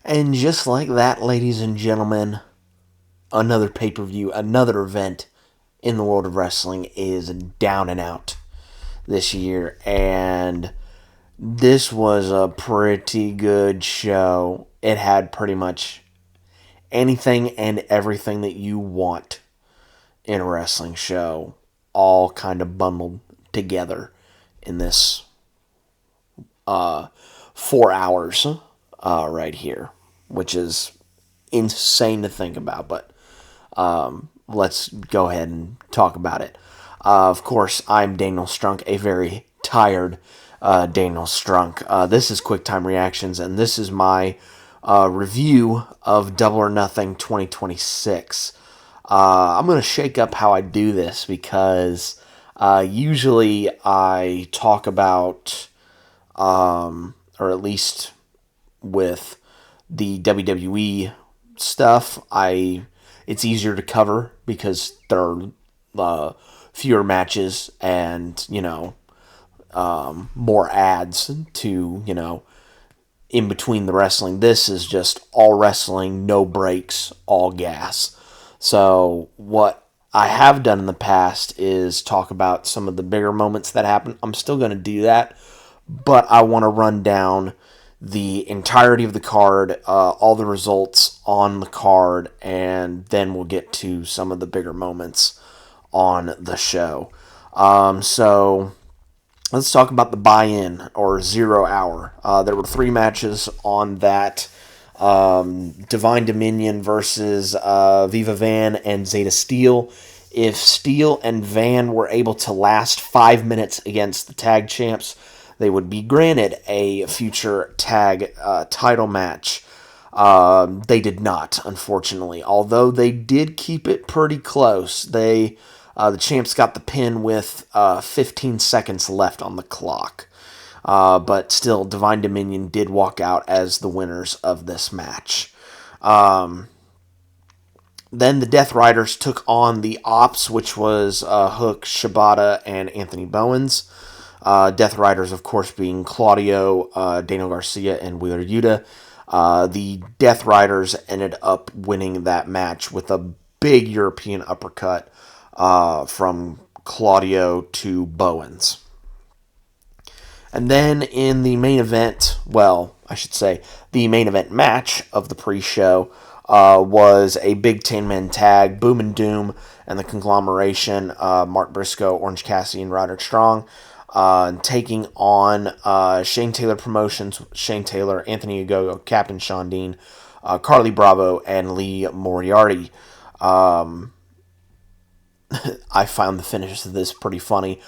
And just like that, ladies and gentlemen, another pay-per-view, another event in the world of wrestling is down and out this year. And this was a pretty good show. It had pretty much anything and everything that you want in a wrestling show, all kind of bundled together in this 4 hours right here, which is insane to think about. But let's go ahead and talk about it. Of course, I'm Daniel Strunk, a very tired Daniel Strunk. This is Quick Time Reactions, and this is my review of Double or Nothing 2026. I'm going to shake up how I do this because usually I talk about, or at least with the WWE stuff, it's easier to cover because there are fewer matches and, more ads to, in between the wrestling. This is just all wrestling, no breaks, all gas. So what I have done in the past is talk about some of the bigger moments that happened. I'm still going to do that, but I want to run down the entirety of the card, all the results on the card, and then we'll get to some of the bigger moments on the show. So let's talk about the buy-in, or 0 hour. There were 3 matches on that. Divine Dominion versus Viva Van and Zeta Steel. If Steel and Van were able to last 5 minutes against the tag champs, they would be granted a future tag title match. They did not, unfortunately. Although they did keep it pretty close. The champs got the pin with 15 seconds left on the clock. But still, Divine Dominion did walk out as the winners of this match. Then the Death Riders took on the Ops, which was Hook, Shibata, and Anthony Bowens. Death Riders, of course, being Claudio, Daniel Garcia, and Wheeler Yuta. The Death Riders ended up winning that match with a big European uppercut from Claudio to Bowens. And then in the main event, the main event match of the pre-show was a Big 10-man tag, Boom and Doom and the Conglomeration, Mark Briscoe, Orange Cassidy, and Roderick Strong, taking on Shane Taylor Promotions, Shane Taylor, Anthony Ogogo, Captain Shawn Dean, Carly Bravo, and Lee Moriarty. I found the finish of this pretty funny.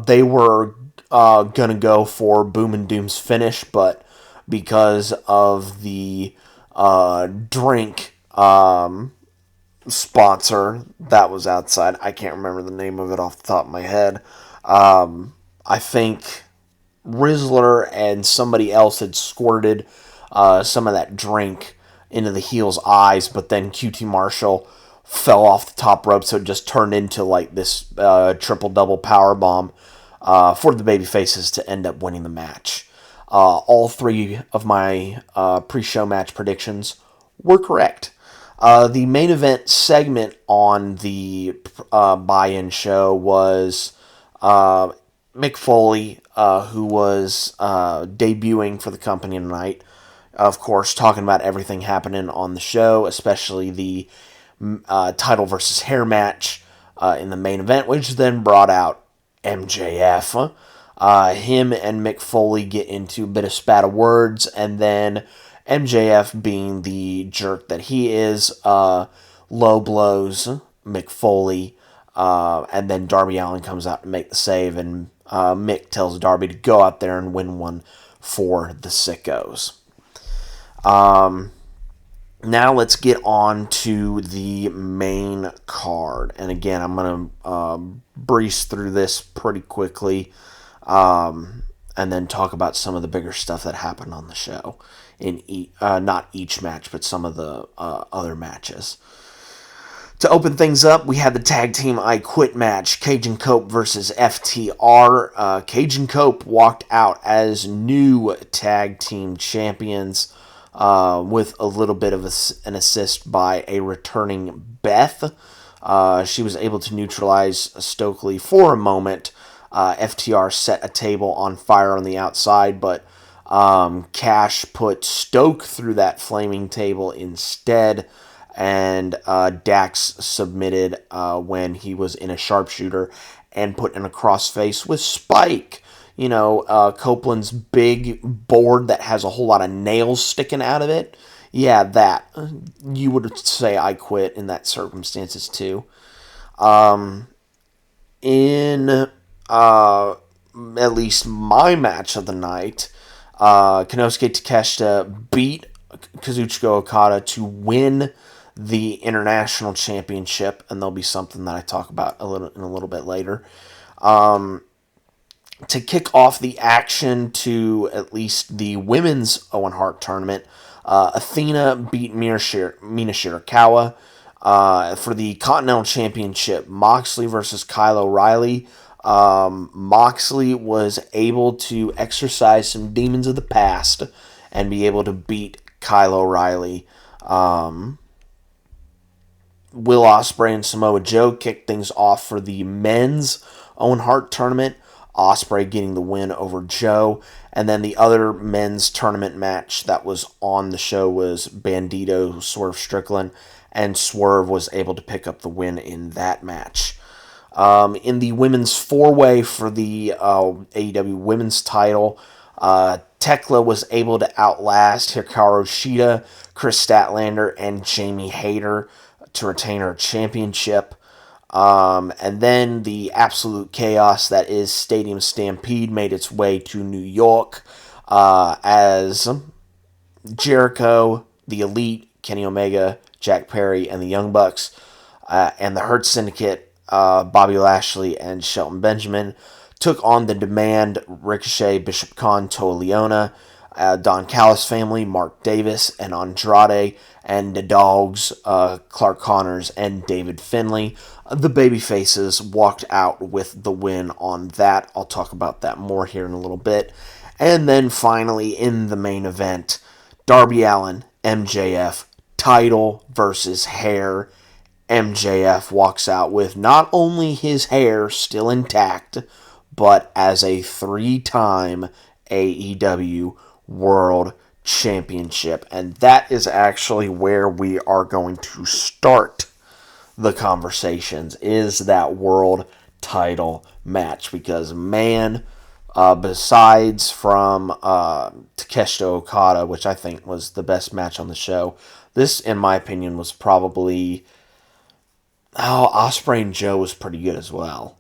They were gonna go for Boom and Doom's finish, but because of the drink sponsor that was outside, I can't remember the name of it off the top of my head. I think Rizzler and somebody else had squirted some of that drink into the heel's eyes, but then QT Marshall fell off the top rope, so it just turned into like this triple-double powerbomb for the babyfaces to end up winning the match. All 3 of my pre-show match predictions were correct. The main event segment on the buy-in show was Mick Foley, who was debuting for the company tonight. Of course, talking about everything happening on the show, especially the title versus hair match in the main event, which then brought out MJF. Him and Mick Foley get into a bit of spat of words, and then MJF, being the jerk that he is, low blows Mick Foley, and then Darby Allin comes out to make the save, and Mick tells Darby to go out there and win one for the sickos. Now let's get on to the main card. And again, I'm going to breeze through this pretty quickly and then talk about some of the bigger stuff that happened on the show. Not each match, but some of the other matches. To open things up, we had the tag team I Quit match, Cajun Cope versus FTR. Cajun Cope walked out as new tag team champions. with a little bit of an assist by a returning Beth. She was able to neutralize Stokely for a moment. FTR set a table on fire on the outside, but Cash put Stoke through that flaming table instead, and Dax submitted when he was in a sharpshooter and put in a crossface with Spike. Copeland's big board that has a whole lot of nails sticking out of it. Yeah, that. You would say I quit in that circumstances too. In at least my match of the night, Konosuke Takeshita beat Kazuchika Okada to win the international championship, and there'll be something that I talk about a little bit later. To kick off the action to at least the women's Owen Hart tournament, Athena beat Minashirakawa. For the Continental Championship, Moxley versus Kyle O'Reilly. Moxley was able to exercise some demons of the past and be able to beat Kyle O'Reilly. Will Ospreay and Samoa Joe kicked things off for the men's Owen Hart tournament. Ospreay getting the win over Joe. And then the other men's tournament match that was on the show was Bandido, Swervestrickland, and Swerve was able to pick up the win in that match. In the women's four-way for the AEW women's title, Tekla was able to outlast Hikaru Shida, Chris Statlander, and Jamie Hayter to retain her championship. And then the absolute chaos that is Stadium Stampede made its way to New York as Jericho, the Elite, Kenny Omega, Jack Perry, and the Young Bucks, and the Hurt Syndicate, Bobby Lashley and Shelton Benjamin, took on the Demand, Ricochet, Bishop Khan, Toa Leona, Don Callis family, markdavis, and Andrade, and the Dogs, Clark Connors, and David Finlay. The babyfaces walked out with the win on that. I'll talk about that more here in a little bit. And then finally, in the main event, Darby Allin, MJF, title versus hair. MJF walks out with not only his hair still intact, but as a 3-time AEW World Championship. And that is actually where we are going to start the conversations, is that world title match. Because, man, besides from Takeshita Okada, which I think was the best match on the show, this, in my opinion, was probably... Ospreay and Joe was pretty good as well.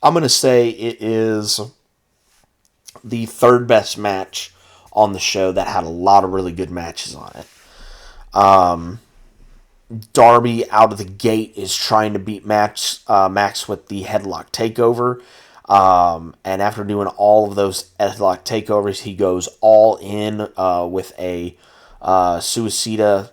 I'm going to say it is the third best match on the show that had a lot of really good matches on it. Darby out of the gate is trying to beat Max with the headlock takeover. And after doing all of those headlock takeovers, he goes all in with a suicida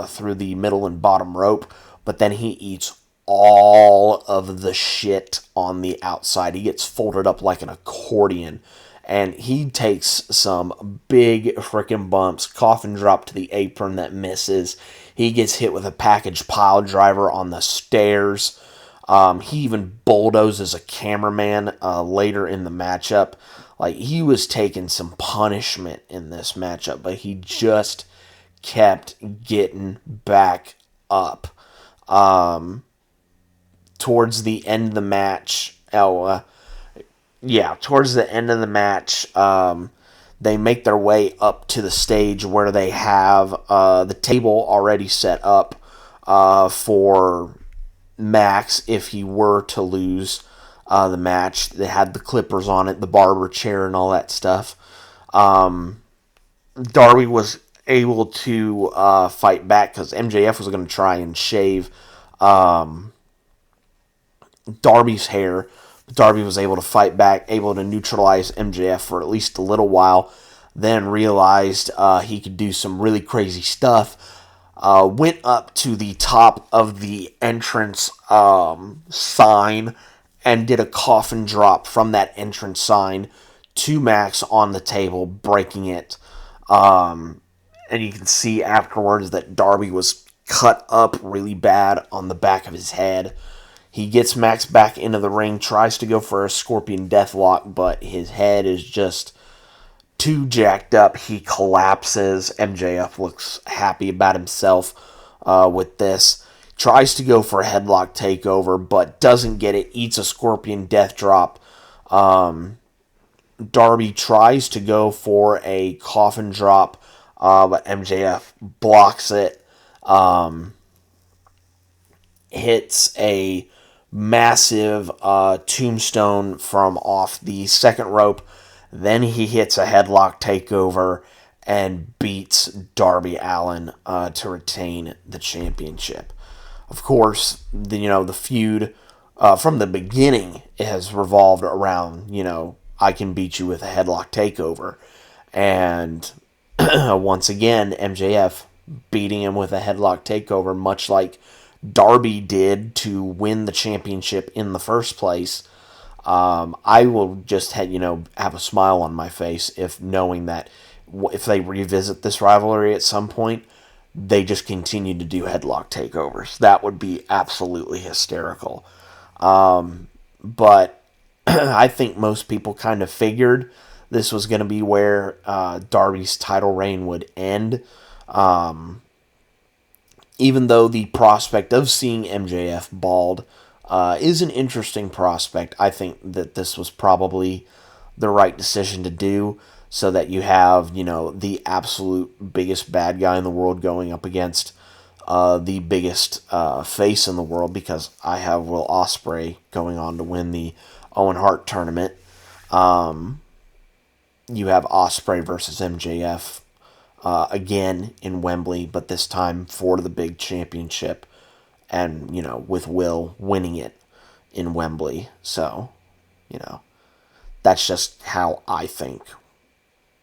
through the middle and bottom rope. But then he eats all of the shit on the outside. He gets folded up like an accordion. And he takes some big freaking bumps. Coffin drop to the apron that misses. He gets hit with a package pile driver on the stairs. He even bulldozes a cameraman later in the matchup. Like, he was taking some punishment in this matchup, but he just kept getting back up. Towards the end of the match, they make their way up to the stage where they have the table already set up for Max if he were to lose the match. They had the clippers on it, the barber chair, and all that stuff. Darby was able to fight back because MJF was going to try and shave Darby's hair. Darby was able to fight back, able to neutralize MJF for at least a little while, then realized he could do some really crazy stuff. Went up to the top of the entrance sign and did a coffin drop from that entrance sign to Max on the table, breaking it. and you can see afterwards that Darby was cut up really bad on the back of his head. He gets Max back into the ring, tries to go for a Scorpion Deathlock, but his head is just too jacked up. He collapses. MJF looks happy about himself with this. Tries to go for a headlock takeover, but doesn't get it. Eats a Scorpion Death Drop. Darby tries to go for a coffin drop, but MJF blocks it. Hits a massive tombstone from off the second rope. Then he hits a headlock takeover and beats Darby Allin to retain the championship. Of course, the feud from the beginning has revolved around, I can beat you with a headlock takeover. And once again, MJF beating him with a headlock takeover, much like Darby did to win the championship in the first place. I will just have a smile on my face if knowing that if they revisit this rivalry at some point, they just continue to do headlock takeovers. That would be absolutely hysterical. But I think most people kind of figured this was going to be where Darby's title reign would end. Even though the prospect of seeing MJF bald is an interesting prospect, I think that this was probably the right decision to do, so that you have, the absolute biggest bad guy in the world going up against the biggest face in the world, because I have Will Ospreay going on to win the Owen Hart tournament. You have Ospreay versus MJF again in Wembley, but this time for the big championship, and, with Will winning it in Wembley. So, that's just how I think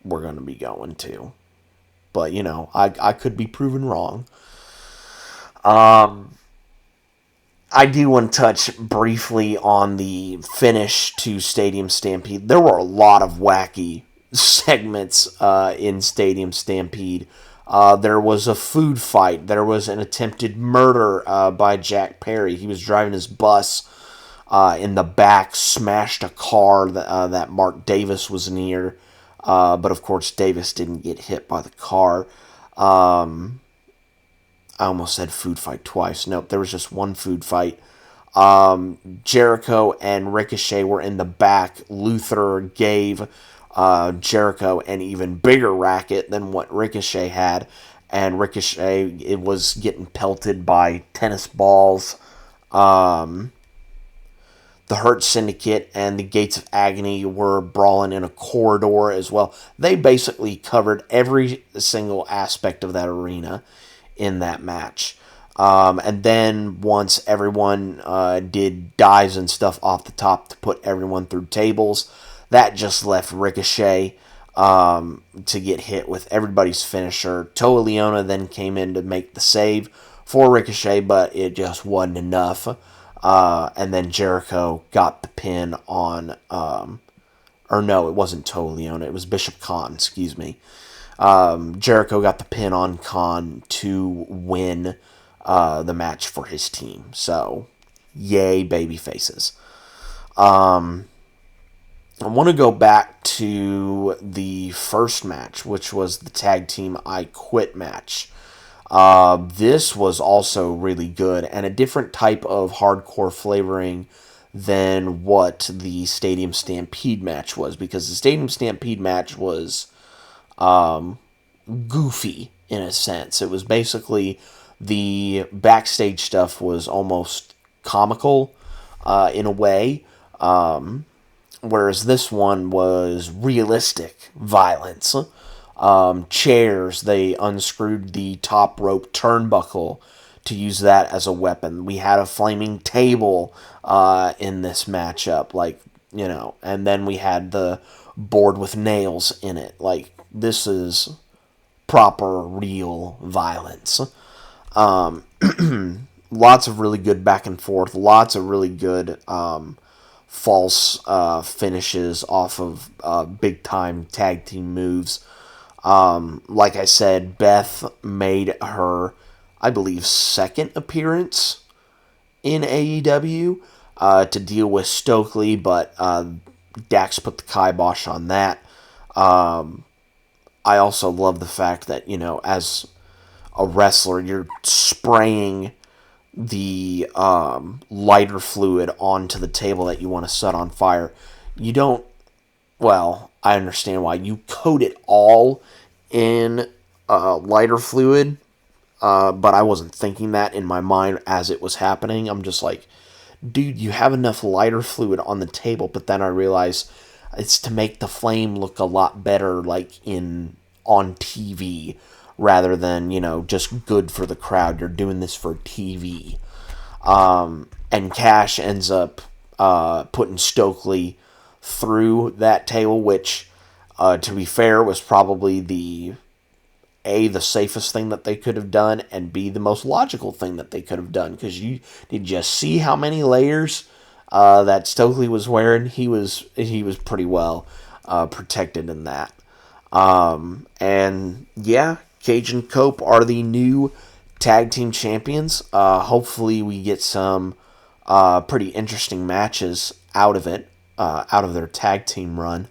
we're going to be going to. But, I could be proven wrong. I do want to touch briefly on the finish to Stadium Stampede. There were a lot of wacky segments in Stadium Stampede. There was a food fight. There was an attempted murder by Jackperry. He was driving his bus in the back, smashed a car that Markdavis was near. But of course, Davis didn't get hit by the car. I almost said food fight twice. Nope, there was just one food fight. Jericho and Ricochet were in the back. Luther gave Jericho an even bigger racket than what Ricochet had, and Ricochet was getting pelted by tennis balls. The Hurt Syndicate and the Gates of Agony were brawling in a corridor as well. They basically covered every single aspect of that arena in that match. And then once everyone did dives and stuff off the top to put everyone through tables, that just left Ricochet to get hit with everybody's finisher. Toa Leona then came in to make the save for Ricochet, but it just wasn't enough. And then Jericho got the pin on... or no, it wasn't Toa Leona. It was Bishop Khan, excuse me. Jericho got the pin on Khan to win the match for his team. So, yay, baby faces. I want to go back to the first match, which was the Tag Team I Quit match. This was also really good, and a different type of hardcore flavoring than what the Stadium Stampede match was, because the Stadium Stampede match was goofy in a sense. It was basically the backstage stuff was almost comical in a way, whereas this one was realistic violence. Chairs, they unscrewed the top rope turnbuckle to use that as a weapon. We had a flaming table in this matchup, and then we had the board with nails in it. This is proper, real violence. Lots of really good back and forth, lots of really good false finishes off of big-time tag team moves. Like I said, Beth made her, I believe, second appearance in AEW to deal with Stokely, but Dax put the kibosh on that. I also love the fact that, as a wrestler, you're spraying the lighter fluid onto the table that you want to set on fire. You don't, well, I understand why. You coat it all in lighter fluid, but I wasn't thinking that in my mind as it was happening. I'm just like, dude, you have enough lighter fluid on the table, but then I realized it's to make the flame look a lot better, like on TV, rather than, just good for the crowd. You're doing this for TV. And Cash ends up putting Stokely through that table, which, to be fair, was probably the safest thing that they could have done, and B, the most logical thing that they could have done. Because you did just see how many layers that Stokely was wearing. He was pretty well protected in that. And yeah, Cage and Cope are the new tag team champions. Hopefully we get some pretty interesting matches out of it, out of their tag team run.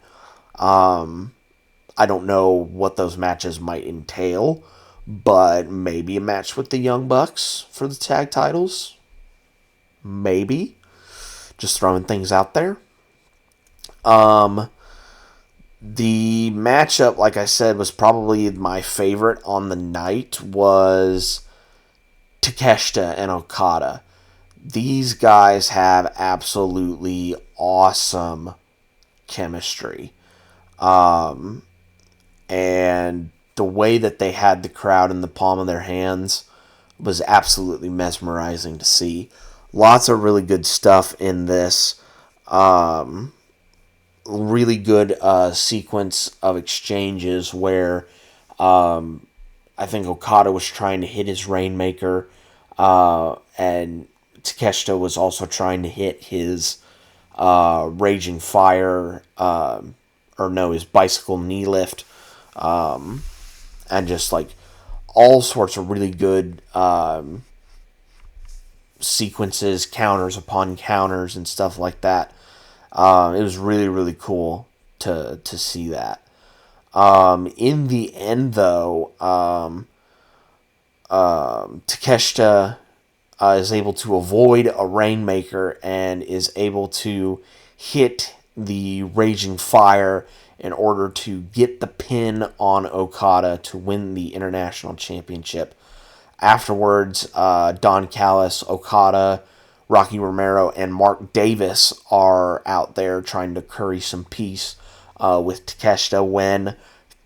I don't know what those matches might entail, but maybe a match with the Young Bucks for the tag titles. Maybe. Just throwing things out there. The matchup, like I said, was probably my favorite on the night, was Takeshita and Okada. These guys have absolutely awesome chemistry. And the way that they had the crowd in the palm of their hands was absolutely mesmerizing to see. Lots of really good stuff in this. Really good sequence of exchanges where I think Okada was trying to hit his Rainmaker, and Takeshita was also trying to hit his Raging Fire, his bicycle knee lift, and just like all sorts of really good sequences, counters upon counters, and stuff like that. It was really, really cool to see that. In the end, though, Takeshita is able to avoid a Rainmaker and is able to hit the Raging Fire in order to get the pin on Okada to win the International Championship. Afterwards, Don Callis, Okada, Rocky Romero, and Markdavis are out there trying to curry some peace with Takeshita when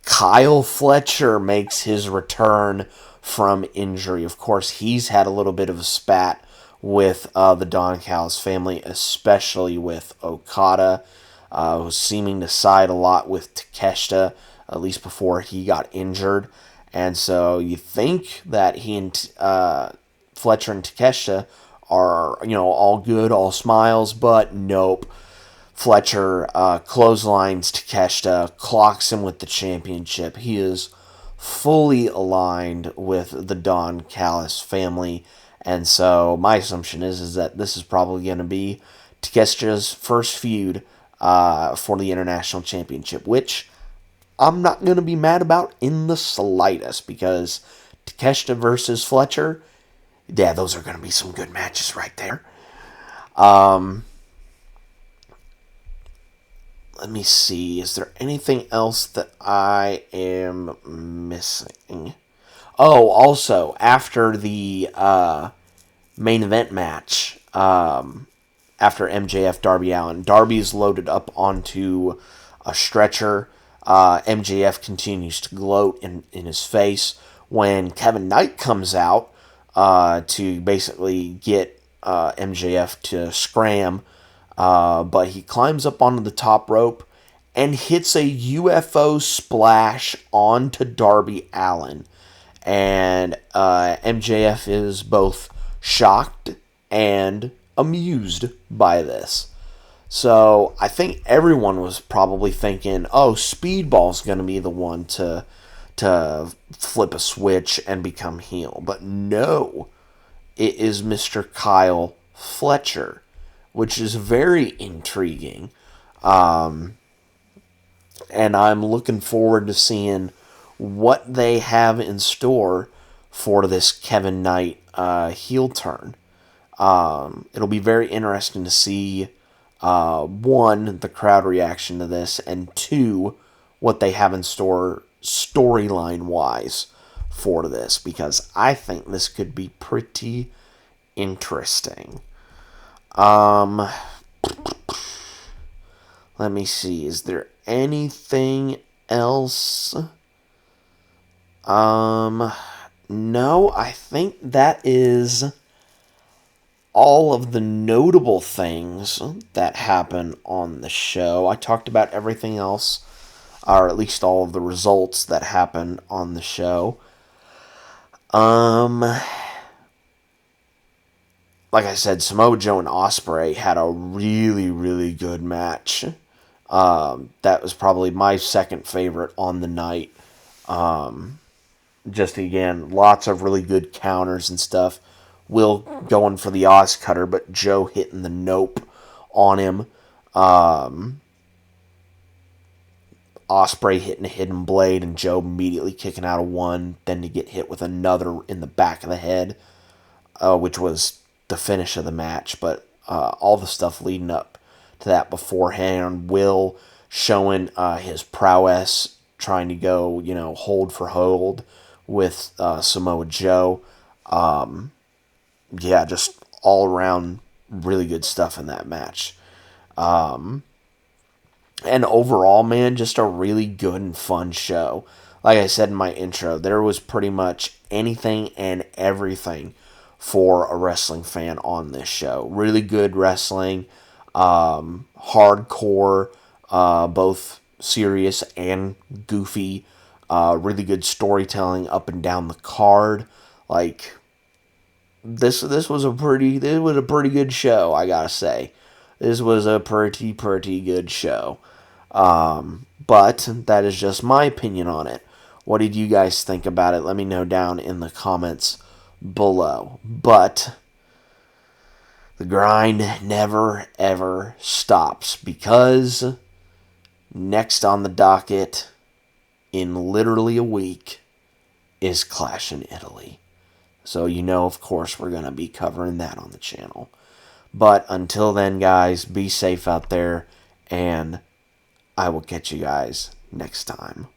Kyle Fletcher makes his return from injury. Of course, he's had a little bit of a spat with the Don Callis family, especially with Okada, who's seeming to side a lot with Takeshita, at least before he got injured. And so you think that he and Fletcher and Takeshita are, all good, all smiles, but nope. Fletcher clotheslines Takeshita, clocks him with the championship. He is fully aligned with the Don Callis family, and so my assumption is that this is probably going to be Takeshita's first feud for the International Championship, which I'm not going to be mad about in the slightest, because Takeshita versus Fletcher, yeah, those are going to be some good matches right there. Let me see. Is there anything else that I am missing? Oh, also, after the main event match, after MJF Darby Allin, Darby's loaded up onto a stretcher. MJF continues to gloat in his face when Kevin Knight comes out to basically get MJF to scram. But he climbs up onto the top rope and hits a UFO splash onto Darby Allin. And MJF is both shocked and amused by this. So I think everyone was probably thinking, oh, Speedball's going to be the one to to flip a switch and become heel. But no, it is Mr. Kyle Fletcher, which is very intriguing. And I'm looking forward to seeing what they have in store for this Kevin Knight heel turn. It'll be very interesting to see, one, the crowd reaction to this, and two, what they have in store storyline-wise for this, because I think this could be pretty interesting. Let me see, is there anything else? No, I think that is all of the notable things that happen on the show. I talked about everything else, or at least all of the results that happen on the show. Like I said, Samoa Joe and Ospreay had a really, really good match. That was probably my second favorite on the night. Just again, lots of really good counters and stuff. Will going for the Oz cutter, but Joe hitting the nope on him. Ospreay hitting a hidden blade and Joe immediately kicking out of one, then to get hit with another in the back of the head, which was the finish of the match. But all the stuff leading up to that beforehand, Will showing his prowess, trying to go, hold for hold with Samoa Joe. Yeah, just all around really good stuff in that match. And overall, man, just a really good and fun show. Like I said in my intro, there was pretty much anything and everything for a wrestling fan on this show. Really good wrestling, hardcore, both serious and goofy. Really good storytelling up and down the card. Like, this was a pretty good show, I gotta say. This was a pretty good show. But that is just my opinion on it. What did you guys think about it? Let me know down in the comments below. But the grind never ever stops, because next on the docket in literally a week is Clash in Italy. So of course, we're going to be covering that on the channel. But until then, guys, be safe out there, and I will catch you guys next time.